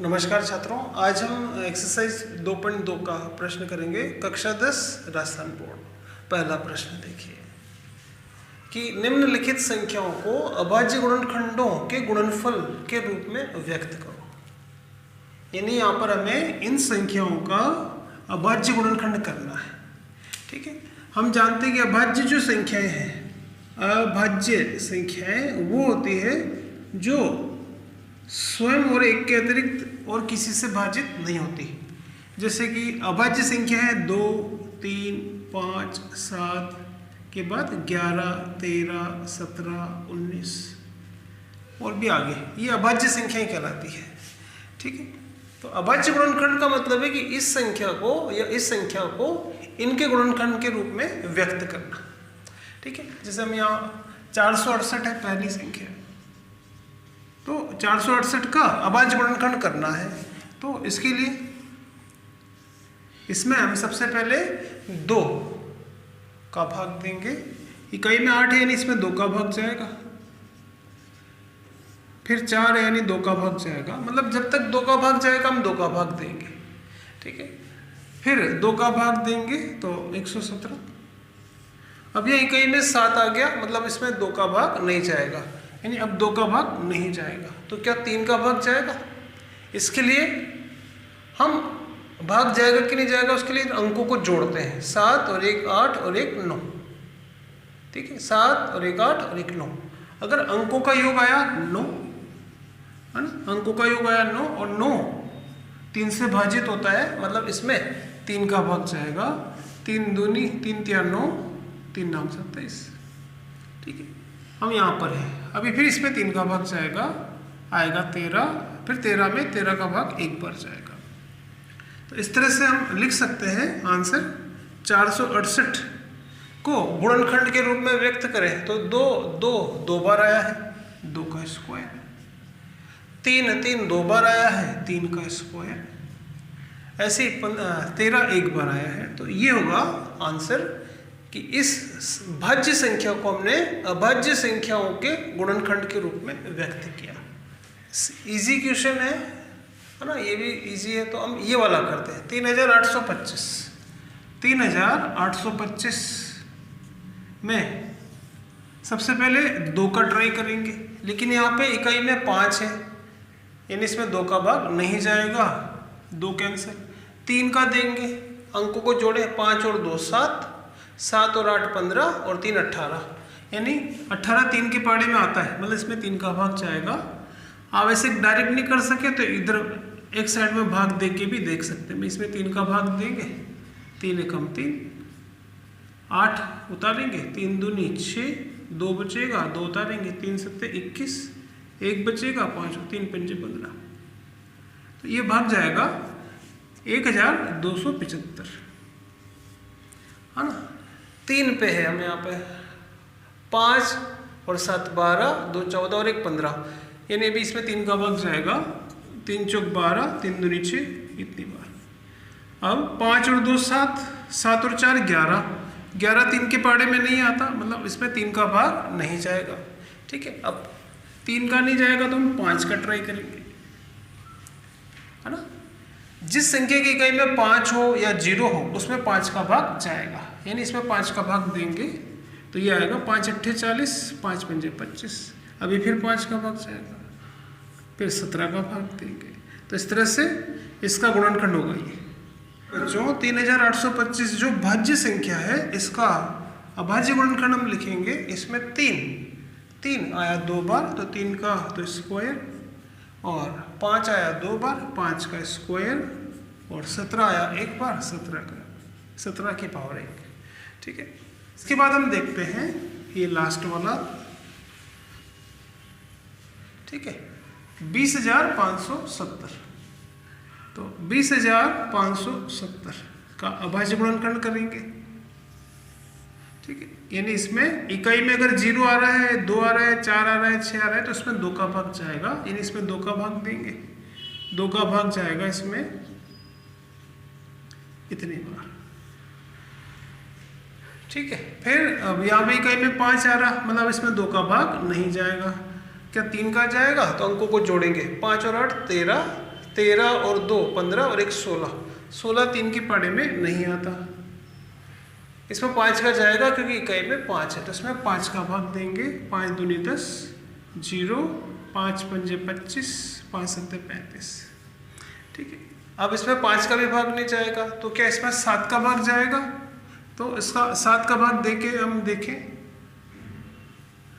नमस्कार छात्रों, आज हम एक्सरसाइज 2.2 का प्रश्न करेंगे। कक्षा 10 राजस्थान बोर्ड। पहला प्रश्न देखिए कि निम्नलिखित संख्याओं को अभाज्य गुणनखंडों के गुणनफल के रूप में व्यक्त करो। यानी यहाँ पर हमें इन संख्याओं का अभाज्य गुणनखंड करना है। ठीक है, हम जानते हैं कि अभाज्य जो संख्याएं हैं, अभाज्य संख्याएं वो होती है जो स्वयं और एक के अतिरिक्त और किसी से भाजित नहीं होती। जैसे कि अभाज्य संख्या है 2, 3, 5, 7 के बाद 11, 13, 17, 19 और भी आगे, ये अभाज्य संख्याएं कहलाती है। ठीक है, तो अभाज्य गुणनखंड का मतलब है कि इस संख्या को या इस संख्या को इनके गुणनखंड के रूप में व्यक्त करना। ठीक है, जैसे हम यहाँ 468 है पहली संख्या, तो 468 का अभाज्य गुणनखंड करना है। तो इसके लिए इसमें हम सबसे पहले 2 का भाग देंगे। इकाई में 8 है यानी इसमें 2 का भाग जाएगा। फिर 4 है यानी 2 का भाग जाएगा। मतलब जब तक 2 का भाग जाएगा हम 2 का भाग देंगे। ठीक है, फिर 2 का भाग देंगे तो 117। अब यह इकाई में 7 आ गया, मतलब इसमें 2 का भाग नहीं जाएगा, यानी अब 2 का भाग नहीं जाएगा। तो क्या 3 का भाग जाएगा? इसके लिए हम भाग जाएगा कि नहीं जाएगा उसके लिए अंकों को जोड़ते हैं। 7 और 1 8 और 1 9। ठीक है, 7 और 1 8 और 1 9। अगर अंकों का योग आया 9, है ना, अंकों का योग आया 9 और 9 3 से भाजित होता है, मतलब इसमें 3 का भाग जाएगा। 3 दूनी 3 तिया 9, 3 नाम 27। ठीक है, हम यहाँ पर हैं। अभी फिर इसमें 3 का भाग जाएगा, आएगा 13। फिर 13 में 13 का भाग 1 बार जाएगा। तो इस तरह से हम लिख सकते हैं आंसर 468 को गुणनखंड के रूप में व्यक्त करें तो 2 बार आया है, 2 का स्क्वायर। 3 2 बार आया है, 3 का स्क्वायर। ऐसे 13 1 बार आया है। तो ये होगा आंसर कि इस भाज्य संख्या को हमने अभाज्य संख्याओं के गुणनखंड के रूप में व्यक्त किया। इजी क्वेश्चन है ना, ये भी इजी है। तो हम ये वाला करते हैं। 3825 3825 में सबसे पहले 2 का ट्राई करेंगे, लेकिन यहाँ पे इकाई में 5 है यानी इसमें 2 का भाग नहीं जाएगा, 2 कैंसिल। 3 का देंगे, अंकों को जोड़े, 5 और 2 7, 7 और 8 15 और 3 18, यानी 18 3 के पाड़े में आता है, मतलब इसमें 3 का भाग जाएगा। आप ऐसे डायरेक्ट नहीं कर सके तो इधर एक साइड में भाग दे के भी देख सकते हैं। इसमें 3 का भाग देंगे, 3 एकम 3, 8 उतारेंगे, 3 दूनी 6, 2 बचेगा, 2 उतारेंगे, 3 सत्ते 21, 1 बचेगा, 5 और 3 पंजे 15। तो ये भाग जाएगा 1275, है ना। 3 पे है, हम यहाँ पे 5 और 7 12, 2 14 और 1 15, यानी अभी इसमें 3 का भाग जाएगा। 3 चौक 12, 3 दूनी 6, इतनी बार। अब 5 और 2 7, 7 और 4 11, 11 3 के पाड़े में नहीं आता, मतलब इसमें 3 का भाग नहीं जाएगा। ठीक है, अब 3 का नहीं जाएगा तो हम 5 का ट्राई करेंगे, है ना। जिस संख्या की इकाई में 5 हो या 0 हो उसमें 5 का भाग जाएगा, यानी इसमें 5 का भाग देंगे तो ये आएगा 5 अट्ठे 40, 5 पंजे 25। अभी फिर 5 का भाग जाएगा, फिर 17 का भाग देंगे। तो इस तरह से इसका गुणनखंड होगा ये। बच्चों 3825 जो भाज्य संख्या है इसका अभाज्य गुणनखंड हम लिखेंगे। इसमें 3 आया 2 बार, तो 3 का तो स्क्वायर, और 5 आया 2 बार, 5 का स्क्वायर, और 17 आया 1 बार, 17 की पावर 1। ठीक है, इसके बाद हम देखते हैं ये लास्ट वाला। ठीक है, 20,570। तो 20,570 का अभाज्य गुणनखंड करेंगे। ठीक है, यानी इसमें इकाई में अगर 0 आ रहा है, 2 आ रहा है, 4 आ रहा है, 6 आ रहा है तो इसमें 2 का भाग जाएगा, यानी इसमें 2 का भाग देंगे, 2 का भाग जाएगा इसमें इतनी बार। ठीक है, फिर अब यहाँ पे इकाई में 5 आ रहा, मतलब इसमें 2 का भाग नहीं जाएगा। क्या 3 का जाएगा? तो अंकों को जोड़ेंगे, 5 और 8 13, 13 और 2 15 और 1 16, 16 3 की पहाड़ी में नहीं आता। इसमें 5 का जाएगा क्योंकि इकाई में 5 है, तो इसमें 5 का भाग देंगे। 5 दूनी 10, 0, 5 पंजे 25, 5 सत्ते 35। ठीक है, अब इसमें 5 का भी भाग नहीं जाएगा, तो क्या इसमें 7 का भाग जाएगा? तो इसका 7 का भाग देके हम देखें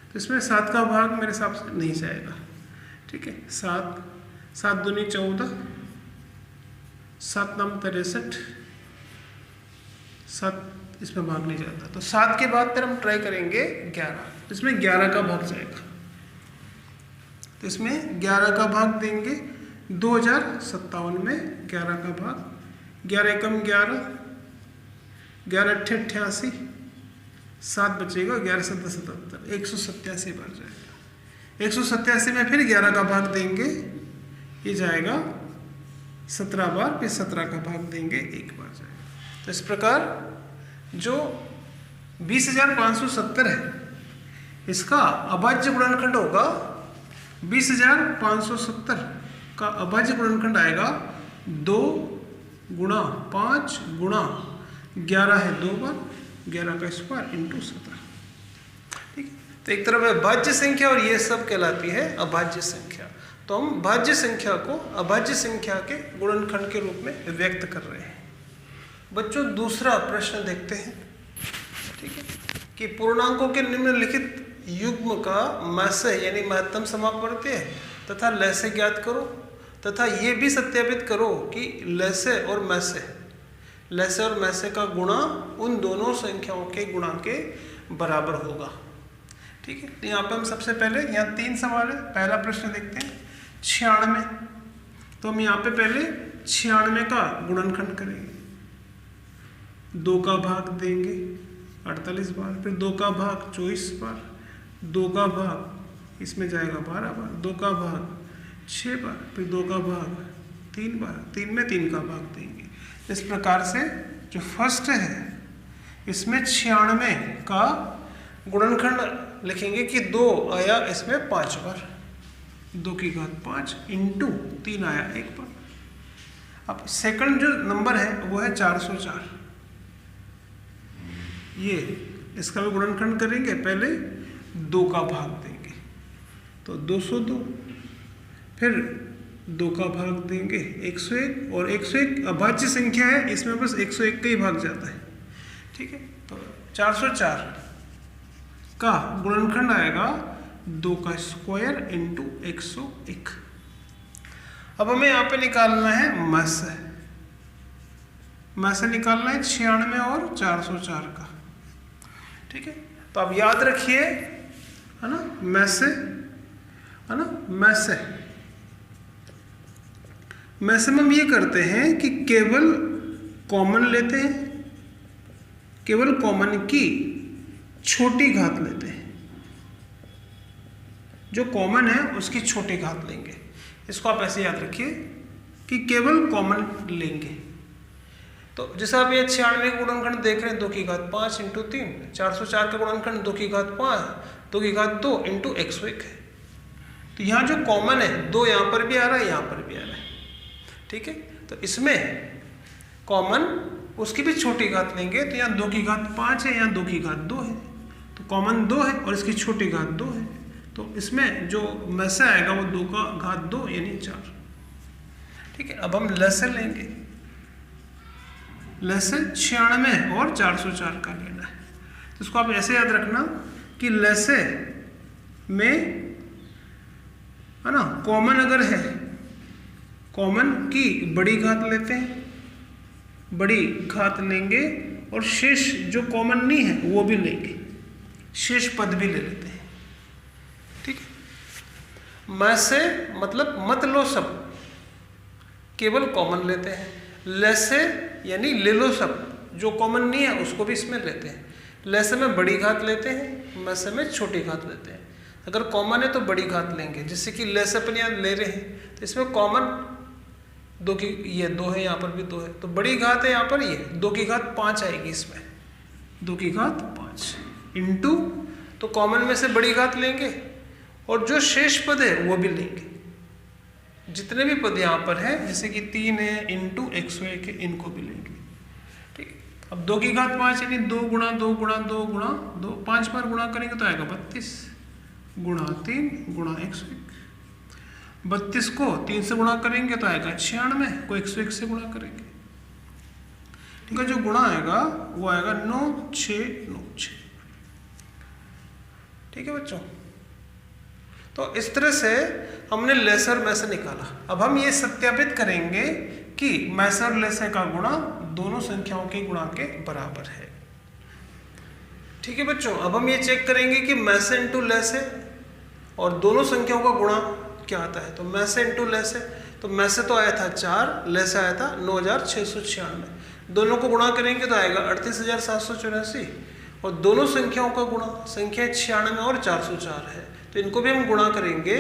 तो इसमें 7 का भाग मेरे हिसाब से नहीं जाएगा। ठीक है, 7 दूनी 14, 7 नाम 63, 7 इसमें भाग नहीं जाता, तो 7 के बाद फिर हम ट्राई करेंगे 11, तो इसमें 11 का भाग जाएगा। तो इसमें 11 का भाग देंगे। 2057 में 11 का भाग, 11 एकम 11, 11 अट्ठे 88, 7 बचेगा, 11 सत्तर 77, 187 बार जाएगा। 187 में फिर 11 का भाग देंगे, ये जाएगा 17 बार, फिर 17 का भाग देंगे, 1 बार जाएगा। तो इस प्रकार जो 20,570 है, इसका अभाज्य गुणनखंड होगा 20,570 का अभाज्य गुणनखंड आएगा 2 गुणा 5 गुणा 11 है 2 बार, 11 का स्क्वायर इंटू 17। ठीक है, तो एक तरफ है भाज्य संख्या और ये सब कहलाती है अभाज्य संख्या। तो हम भाज्य संख्या को अभाज्य संख्या के गुणनखंड के रूप में व्यक्त कर रहे हैं। बच्चों दूसरा प्रश्न देखते हैं। ठीक है, कि पूर्णांकों के निम्नलिखित युग्म का मस्य यानी महत्तम समापवर्तीय तथा लस्य ज्ञात करो, तथा ये भी सत्यापित करो कि लस्य और मस्य का गुणा उन दोनों संख्याओं के गुणा के बराबर होगा। ठीक है, तो यहाँ पे हम सबसे पहले यहाँ 3 सवाल है। पहला प्रश्न देखते हैं 96। तो हम यहाँ पे पहले 96 का गुणनखंड करेंगे, 2 का भाग देंगे 48 बार, फिर 2 का भाग 24 बार, 2 का भाग इसमें जाएगा 12 बार, 2 का भाग 6 बार, फिर 2 का भाग 3 बार, 3 में 3 का भाग देंगे। इस प्रकार से जो फर्स्ट है इसमें 96 का गुणनखंड लिखेंगे कि 2 आया इसमें 5 बार, 2 की घात 5 इंटू 3 आया 1 बार। अब सेकंड जो नंबर है वो है 404, ये इसका भी गुणनखंड करेंगे। पहले 2 का भाग देंगे तो 202, फिर 2 का भाग देंगे 101, और 101 अभाज्य संख्या है, इसमें बस 101 का ही भाग जाता है। ठीक है, तो 404 का गुणनखंड आएगा 2 का स्क्वायर इंटू 101। अब हमें यहाँ पे निकालना है मस्य निकालना है 96 और 404 का। ठीक है, तो अब याद रखिए, है ना, मस्य में हम ये करते हैं कि केवल कॉमन लेते हैं, केवल कॉमन की छोटी घात लेते हैं, जो कॉमन है उसकी छोटी घात लेंगे। इसको आप ऐसे याद रखिए कि केवल कॉमन लेंगे। तो जैसे आप ये 96 का गुणनखंड देख रहे हैं 2 की घात 5 इंटू 3, 404 का गुणनखंड 2 की घात 5, 2 की घात 2 इंटू 101 है। तो यहाँ जो कॉमन है 2 यहाँ पर भी आ रहा है, यहाँ पर भी आ रहा है। ठीक है, तो इसमें कॉमन उसकी भी छोटी घात लेंगे, तो यहाँ 2 की घात 5 है, यहाँ 2 की घात 2 है, तो कॉमन 2 है और इसकी छोटी घात 2 है। तो इसमें जो मस्य आएगा वो 2 का घात 2 यानी 4। ठीक है, अब हम लस्य लेंगे, लस्य 96 और 404 का लेना है। तो इसको आप ऐसे याद रखना कि लस्य में, है ना, कॉमन अगर है, कॉमन की बड़ी घात लेते हैं, बड़ी घात लेंगे, और शेष जो कॉमन नहीं है वो भी लेंगे, शेष पद भी ले लेते हैं। ठीक है, मस्य मतलब मत लो सब, केवल कॉमन लेते हैं। लस्य यानी ले लो सब, जो कॉमन नहीं है उसको भी इसमें लेते हैं। लस्य में बड़ी घात लेते हैं, मस्य में छोटी घात लेते हैं। अगर कॉमन है तो बड़ी घात लेंगे, जिससे कि लस्य अपन यहाँ ले रहे हैं तो इसमें कॉमन 2 की, ये 2 है, यहाँ पर भी 2 है, तो बड़ी घात है यहाँ पर, ये 2 की घात 5 आएगी इसमें, 2 की घात 5 इंटू, तो कॉमन में से बड़ी घात लेंगे और जो शेष पद है वो भी लेंगे। जितने भी पद यहाँ पर है, जैसे कि 3 है इंटू 101 है, इनको भी लेंगे। ठीक है, अब 2 की घात 5 यानी 2 गुणा 2 गुणा 2 गुणा 2, 5 बार गुणा करेंगे तो आएगा 32 गुणा 3 गुणा 101। 32 को 3 से गुणा करेंगे तो आएगा 96 को 101 से गुणा करेंगे। ठीक है, जो गुणा आएगा वो आएगा 9696। ठीक है बच्चों, तो इस तरह से हमने लेसर में से निकाला। अब हम ये सत्यापित करेंगे कि मैसे और लेसे का गुणा दोनों संख्याओं के गुणा के बराबर है। ठीक है बच्चों, अब हम ये चेक करेंगे कि मैसे इंटू लेसे और दोनों संख्याओं का गुणा क्या आता है। तो मैसे इंटू लेसे, तो मैसे तो आया था 4, लेसे आया था 9696, दोनों को गुणा करेंगे तो आएगा 38784, और दोनों संख्याओं का गुणा, संख्या 96 और 404 है, तो इनको भी हम गुणा करेंगे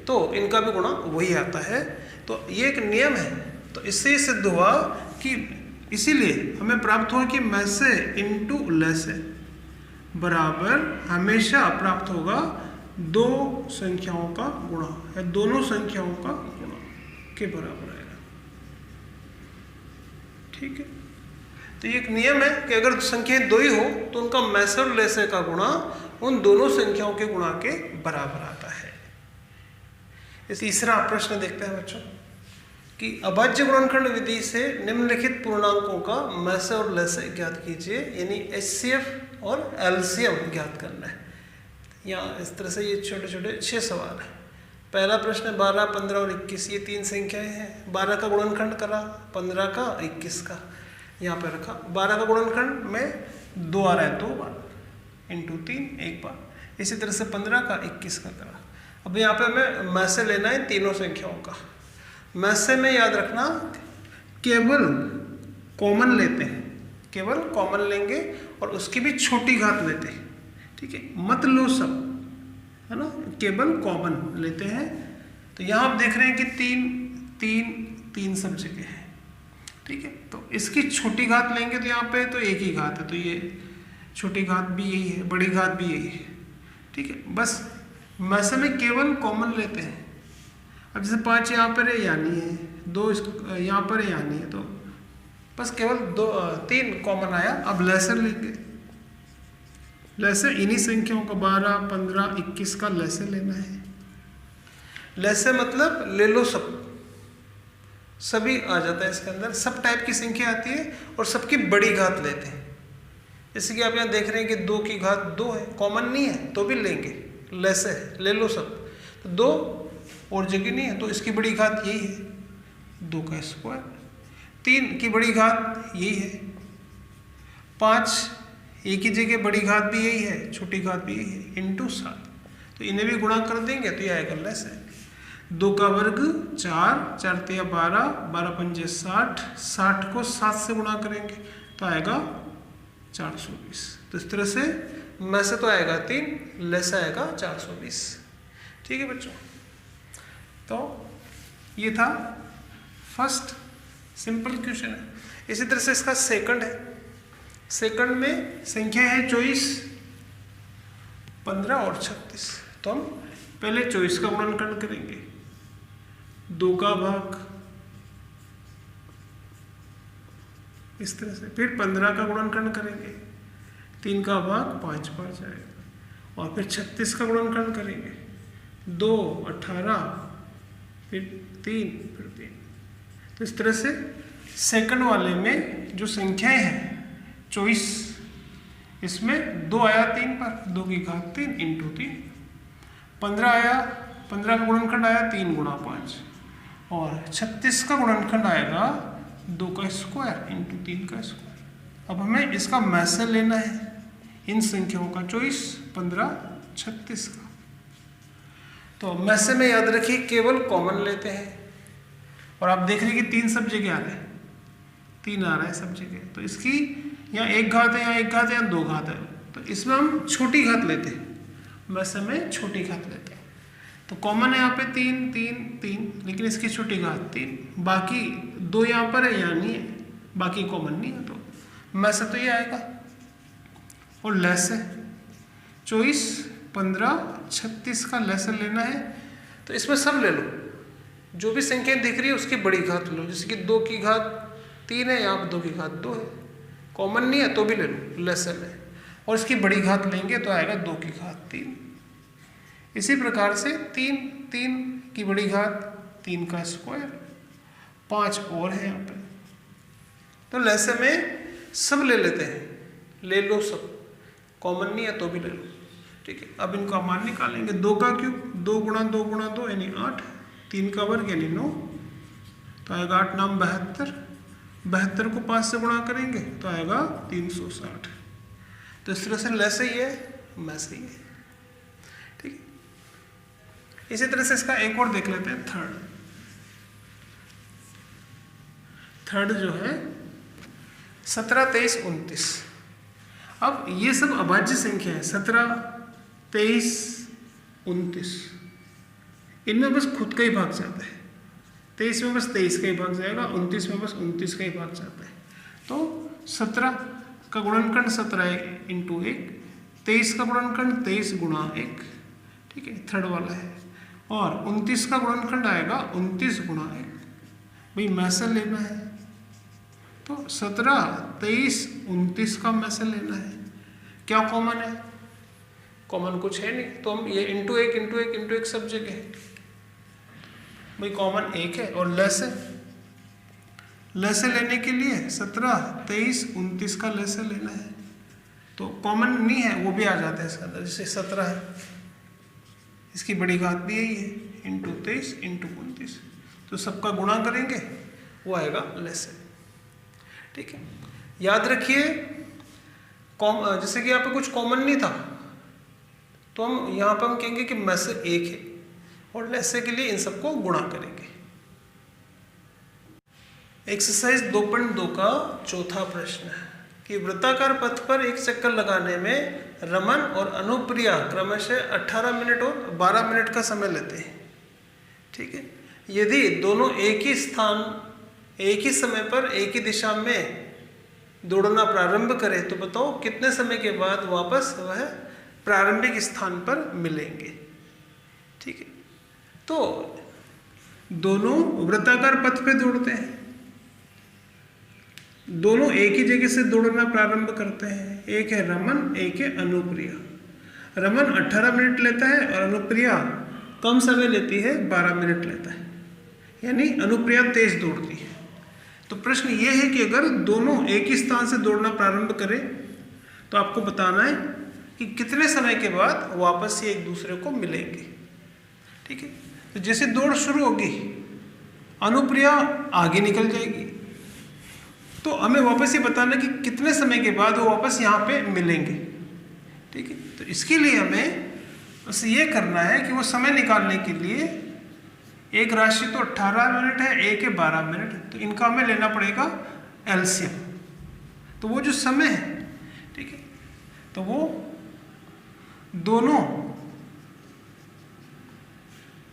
तो इनका भी गुणा वही आता है। तो ये एक नियम है, तो इससे ये सिद्ध हुआ कि इसीलिए हमें प्राप्त हुआ कि मैसे इंटू लेसे बराबर हमेशा प्राप्त होगा दो संख्याओं का गुणा, या दोनों संख्याओं का गुणा के बराबर आएगा। ठीक है, तो ये एक नियम है कि अगर संख्याएं दो ही हो तो उनका मैसे और लेसे का गुणा उन दोनों संख्याओं के गुणा के बराबर आता है। इस तीसरा प्रश्न देखते हैं बच्चों कि अभाज्य गुणनखंड विधि से निम्नलिखित पूर्णांकों का मैसे और लेसे ज्ञात कीजिए, यानी HCF और LCM ज्ञात करना है। यहाँ इस तरह से ये छोटे छोटे 6 सवाल है। पहला प्रश्न 12, 15 और 21, ये 3 संख्याएं हैं। 12 का गुणनखंड करा, 15 का, 21 का यहाँ पे रखा। 12 का गुणनखंड में 2 आ रहा है 2 बार, इंटू 3 1 बार। इसी तरह से 15 का 21 का करा। अब यहाँ पे हमें मैसे लेना है तीनों संख्याओं का। मैसे में याद रखना केवल कॉमन लेते हैं, केवल कॉमन लेंगे और उसकी भी छोटी घात लेते हैं। ठीक है, मत लो सब, है ना, केवल कॉमन लेते हैं। तो यहाँ आप देख रहे हैं कि 3 3 3 सब जगह है। ठीक है, तो इसकी छोटी घात लेंगे तो यहाँ पे तो एक ही घात है, तो ये छोटी घात भी यही है, बड़ी घात भी यही है। ठीक है, बस मैसे में केवल कॉमन लेते हैं। अब जैसे 5 यहाँ पर है, यानी है 2 यहाँ पर है, यानी है, तो बस केवल 3 कॉमन आया। अब लेसर लेंगे, लेसे इन्हीं संख्याओं का 12, 15, 21 का लेसे लेना है। लेसे मतलब ले लो सब, सभी आ जाता है इसके अंदर, सब टाइप की संख्या आती है और सबकी बड़ी घात लेते हैं। जैसे कि आप यहाँ देख रहे हैं कि 2 की घात 2 है, कॉमन नहीं है तो भी लेंगे, लेसे है, ले लो सब। तो 2 और जगह नहीं है तो इसकी बड़ी घात यही है, 2 का स्क्वायर। 3 की बड़ी घात यही है। 5 एक ही जगह, बड़ी घात भी यही है, छोटी घात भी यही है, इंटू 7। तो इन्हें भी गुणा कर देंगे तो ये आएगा लेसे। 2 का वर्ग 4, 4 तिया 12, 12 पंजे 60, 60 को 7 से गुणा करेंगे तो आएगा 420। तो इस तरह से मैसे तो आएगा 3, लेसे आएगा 420। ठीक है बच्चों, तो ये था फर्स्ट सिंपल क्वेश्चन है। इसी तरह से इसका सेकंड है। सेकंड में संख्या है 24, 15 और 36। तो हम पहले 24 का गुणनखंड करेंगे, 2 का भाग, इस तरह से। फिर 15 का गुणनखंड करेंगे, 3 का भाग 5 बार जाएगा। और फिर 36 का गुणनखंड करेंगे, 2, 18, फिर 3, फिर 3। तो इस तरह से सेकंड वाले में जो संख्याएं हैं 24, इसमें 2 आया 3 पर, 2 की घात 3 इंटू 3। 15 आया, 15 का गुणनखंड आया 3 गुणा 5। और 36 का गुणनखंड आएगा 2 का स्क्वायर इंटू 3 का स्क्वायर। अब हमें इसका मैसे लेना है इन संख्याओं का, 24, 15, 36 का। तो मैसे में याद रखिए केवल कॉमन लेते हैं। और आप देख रहे हैं कि 3 सब जगह आ रहे हैं, 3 आ रहा है सब जगह। तो इसकी यहाँ 1 घात है, यहाँ 1 घात है, यहाँ 2 घात है, तो इसमें हम छोटी घात लेते हैं, मैसे में छोटी घात लेते हैं। तो कॉमन है यहाँ पे 3 3 3, लेकिन इसकी छोटी घात 3, बाकी 2 यहाँ पर है, यहाँ नहीं है, बाकी कॉमन नहीं है, तो मैसे तो ये आएगा। और लेसे 24, 15, 36 का लेसे लेना है, तो इसमें सब ले लो, जो भी संख्या दिख रही है उसकी बड़ी घात लो, जैसे कि 2 की घात 3 है, यहाँ पर 2 की घात 2 है, कॉमन नहीं है तो भी ले लो, लेसन है, और इसकी बड़ी घात लेंगे तो आएगा 2 की घात 3। इसी प्रकार से 3 की बड़ी घात 3 का स्क्वायर, 5 और है यहाँ पे। तो लेसन में सब ले लेते हैं, ले लो सब, कॉमन नहीं है तो भी ले लो, ठीक है। अब इनको मान निकालेंगे, 2 का क्यूब 2 गुणा 2 गुणा 2 यानी 8, 3 का वर्ग यानी 9, तो आएगा 8 नाम 72, 72 को 5 से गुणा करेंगे तो आएगा 360। तो इस तरह से ले सही है, मैं सही है, ठीक है। इसी तरह से इसका एक और देख लेते हैं, थर्ड जो है 17, 23, 29। अब ये सब अभाज्य संख्या है, 17, 23, 29, इनमें बस खुद का ही भाग जाता है। 23 में बस 23 का ही भाग जाएगा, 29 में बस 29 का ही भाग जाता है। तो 17 का गुणनखंड 17 इंटू 1, 23 का गुणनखंड 23 गुणा 1, ठीक है, थर्ड वाला है, और 29 का गुणनखंड आएगा 29 गुणा 1। भाई मैसल लेना है तो 17, 23, 29 का मैसल लेना है। क्या कॉमन है? कॉमन कुछ है नहीं, तो हम ये इंटू 1 इंटू 1 इंटू 1 सब जगह है, भाई कॉमन 1 है। और लेसे लेने के लिए 17, 23, 29 का लेसे लेना है, तो कॉमन नहीं है वो भी आ जाता है इसके अंदर, जैसे 17 है, इसकी बड़ी घात भी यही है, इंटू 23 इंटू 29, तो सबका गुणा करेंगे वो आएगा लेसे, ठीक है। याद रखिए जैसे कि यहाँ पे कुछ कॉमन नहीं था तो हम यहाँ पे हम कहेंगे कि में से 1 है, और लेसे के लिए इन सबको गुणा करेंगे। एक्सरसाइज 2.2 का चौथा प्रश्न है कि वृत्ताकार पथ पर एक चक्कर लगाने में रमन और अनुप्रिया क्रमशः 18 मिनट और 12 मिनट का समय लेते हैं, ठीक है। यदि दोनों एक ही स्थान, एक ही समय पर एक ही दिशा में दौड़ना प्रारंभ करें तो बताओ कितने समय के बाद वापस वह प्रारंभिक स्थान पर मिलेंगे, ठीक है। तो दोनों वृत्ताकार पथ पे दौड़ते हैं, दोनों एक ही जगह से दौड़ना प्रारंभ करते हैं, एक है रमन, एक है अनुप्रिया। रमन 18 मिनट लेता है और अनुप्रिया कम समय लेती है, 12 मिनट लेता है, यानी अनुप्रिया तेज दौड़ती है। तो प्रश्न ये है कि अगर दोनों एक ही स्थान से दौड़ना प्रारंभ करें तो आपको बताना है कि कितने समय के बाद वापस ये एक दूसरे को मिलेंगे, ठीक है। तो जैसे दौड़ शुरू होगी अनुप्रिया आगे निकल जाएगी, तो हमें वापस ये बताना कि कितने समय के बाद वो वापस यहाँ पे मिलेंगे, ठीक है। तो इसके लिए हमें बस ये करना है कि वो समय निकालने के लिए एक राशि तो 18 मिनट है, एक है 12 मिनट, तो इनका हमें लेना पड़ेगा एलसीएम। तो वो जो समय है, ठीक है, तो वो दोनों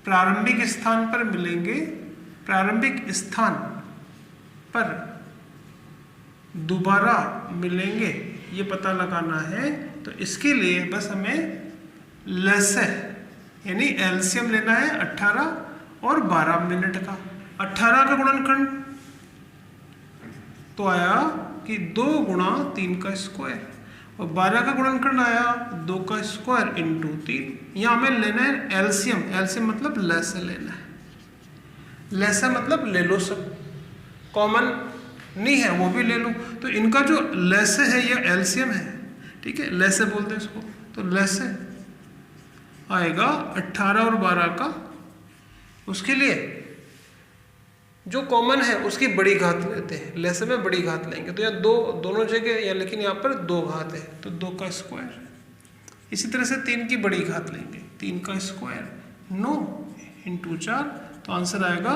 प्रारंभिक स्थान पर मिलेंगे, प्रारंभिक स्थान पर दोबारा मिलेंगे, ये पता लगाना है। तो इसके लिए बस हमें लेसे यानी एलसीएम लेना है 18 और 12 मिनट का। 18 का गुणनखंड तो आया कि 2 गुणा 3 का स्क्वायर, और 12 का गुणनखंड आया 2 का स्क्वायर इंटू 3। यहाँ हमें लेना है एलसीएम, एलसीएम मतलब लेसे लेना है, लेसे मतलब ले लो सब, कॉमन नहीं है वो भी ले लो। तो इनका जो लेसे है ये एलसीएम है, ठीक है, लेसे बोलते हैं इसको। तो लेसे आएगा 18 और 12 का, उसके लिए जो कॉमन है उसकी बड़ी घात लेते हैं, लेसे में बड़ी घात लेंगे, तो यहाँ दोनों जगह या लेकिन यहाँ पर 2 घात है तो 2 का स्क्वायर। इसी तरह से 3 की बड़ी घात लेंगे, 3 का स्क्वायर 9 इंटू 4, तो आंसर आएगा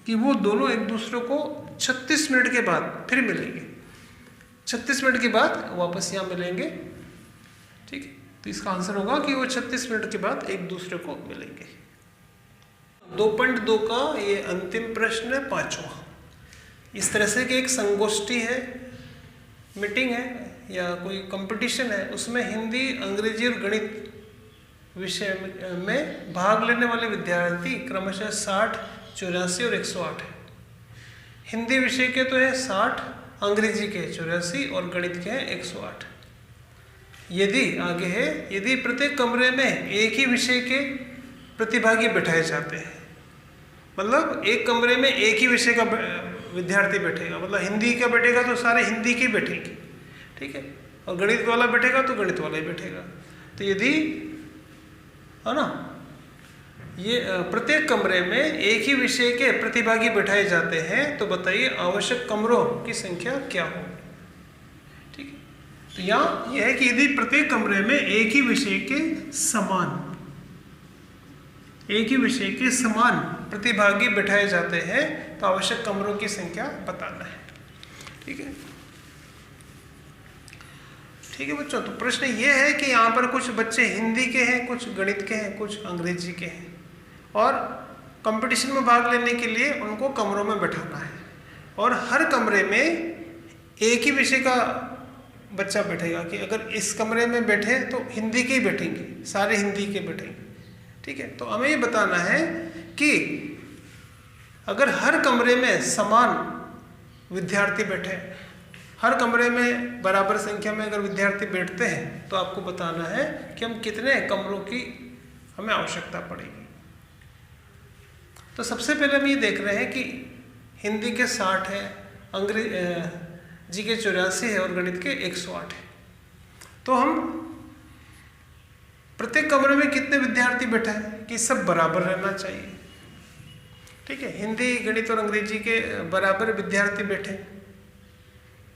कि वो दोनों एक दूसरे को 36 मिनट के बाद फिर मिलेंगे, 36 मिनट के बाद वापस यहाँ मिलेंगे, ठीक है। तो इसका आंसर होगा कि वो 36 मिनट के बाद एक दूसरे को मिलेंगे। 2.2 का ये अंतिम प्रश्न है, 5वां। इस तरह से कि एक संगोष्ठी है, मीटिंग है या कोई कंपटीशन है, उसमें हिंदी, अंग्रेजी और गणित विषय में भाग लेने वाले विद्यार्थी क्रमशः 60, 84 और 108 है। हिंदी विषय के तो है 60, अंग्रेजी के 84 और गणित के हैं 108। यदि आगे है, यदि प्रत्येक कमरे में एक ही विषय के प्रतिभागी बैठाए जाते हैं, मतलब एक कमरे में एक ही विषय का विद्यार्थी बैठेगा, मतलब हिंदी का बैठेगा तो सारे हिंदी के बैठेंगे, ठीक है, और गणित वाला बैठेगा तो गणित वाला ही बैठेगा। तो यदि है ना, ये प्रत्येक कमरे में एक ही विषय के प्रतिभागी बैठाए जाते हैं तो बताइए आवश्यक कमरों की संख्या क्या हो। ठीक है, तो यहाँ यह है कि यदि प्रत्येक कमरे में एक ही विषय के समान प्रतिभागी बैठाए जाते हैं तो आवश्यक कमरों की संख्या बताना है। ठीक है, ठीक है बच्चों, तो प्रश्न ये है कि यहाँ पर कुछ बच्चे हिंदी के हैं, कुछ गणित के हैं, कुछ अंग्रेजी के हैं, और कंपटीशन में भाग लेने के लिए उनको कमरों में बैठाना है, और हर कमरे में एक ही विषय का बच्चा बैठेगा कि अगर इस कमरे में बैठे तो हिंदी के ही बैठेंगे, सारे हिंदी के बैठेंगे। ठीक है, तो हमें ये बताना है कि अगर हर कमरे में समान विद्यार्थी बैठे, हर कमरे में बराबर संख्या में अगर विद्यार्थी बैठते हैं तो आपको बताना है कि हम कितने कमरों की हमें आवश्यकता पड़ेगी। तो सबसे पहले हम ये देख रहे हैं कि हिंदी के 60 है, अंग्रेजी के 84 है और गणित के 108 है। तो हम प्रत्येक कमरे में कितने विद्यार्थी बैठे हैं कि सब बराबर रहना चाहिए। ठीक है, हिंदी गणित और अंग्रेजी के बराबर विद्यार्थी बैठे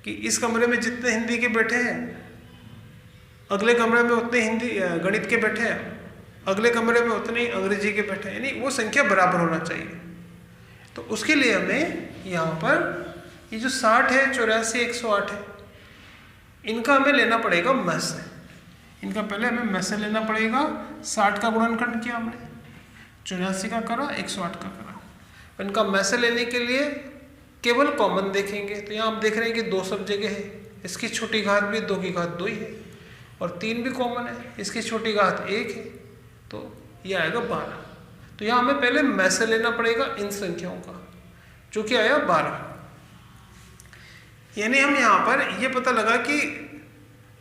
कि इस कमरे में जितने हिंदी के बैठे हैं अगले कमरे में उतने हिंदी गणित के बैठे हैं, अगले कमरे में उतने ही अंग्रेजी के बैठे हैं, यानी वो संख्या बराबर होना चाहिए। तो उसके लिए हमें यहाँ पर ये जो 60 है, 84, 108 है, इनका हमें लेना पड़ेगा मह से। इनका पहले हमें मह से लेना पड़ेगा। 60 का गुणनखंड किया हमने, 84 का करा, 108 का करा। इनका मह से लेने के लिए केवल कॉमन देखेंगे। तो यहाँ आप देख रहे हैं कि 2 सब जगह है, इसकी छोटी घात भी 2 की घात 2 ही है, और 3 भी कॉमन है, इसकी छोटी घात 1 है, तो ये आएगा 12। तो यहाँ हमें पहले मह से लेना पड़ेगा इन संख्याओं का, जो कि आया 12। यानी हम यहाँ पर ये पता लगा कि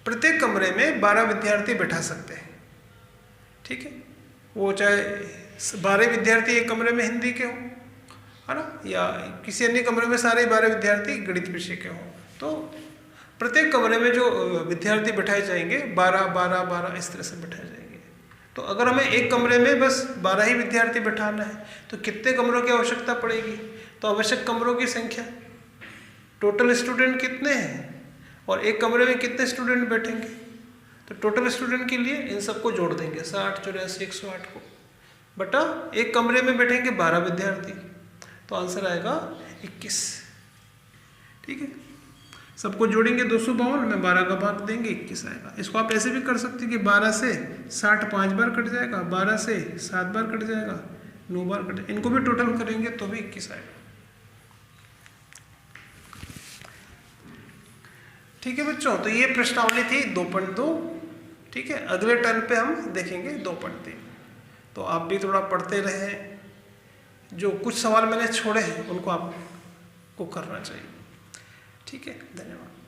प्रत्येक कमरे में 12 विद्यार्थी बैठा सकते हैं। ठीक है, वो चाहे 12 विद्यार्थी एक कमरे में हिंदी के हों, है ना, या किसी अन्य कमरे में सारे 12 विद्यार्थी गणित विषय के हों। तो प्रत्येक कमरे में जो विद्यार्थी बैठाए जाएंगे 12, 12, 12 इस तरह से बैठाए जाएंगे। तो अगर हमें एक कमरे में बस 12 ही विद्यार्थी बैठाना है तो कितने कमरों की आवश्यकता पड़ेगी। तो आवश्यक कमरों की संख्या, टोटल स्टूडेंट कितने हैं और एक कमरे में कितने स्टूडेंट बैठेंगे, तो टोटल स्टूडेंट के लिए इन सबको जोड़ देंगे 60, 84, 108 को बटा एक कमरे में बैठेंगे 12 विद्यार्थी, तो आंसर आएगा 21। ठीक है, सबको जोड़ेंगे 252 में 12 का भाग देंगे 21 आएगा। इसको आप ऐसे भी कर सकते हैं कि 12 से 60 5 बार कट जाएगा, 12 से 7 बार कट जाएगा, 9 बार कट, इनको भी टोटल करेंगे तो भी 21 आएगा। ठीक है बच्चों, तो ये प्रश्नावली थी 2.2। ठीक है, अगले टर्न पे हम देखेंगे 2.3। तो आप भी थोड़ा पढ़ते रहें, जो कुछ सवाल मैंने छोड़े हैं उनको आपको करना चाहिए। ठीक है, धन्यवाद।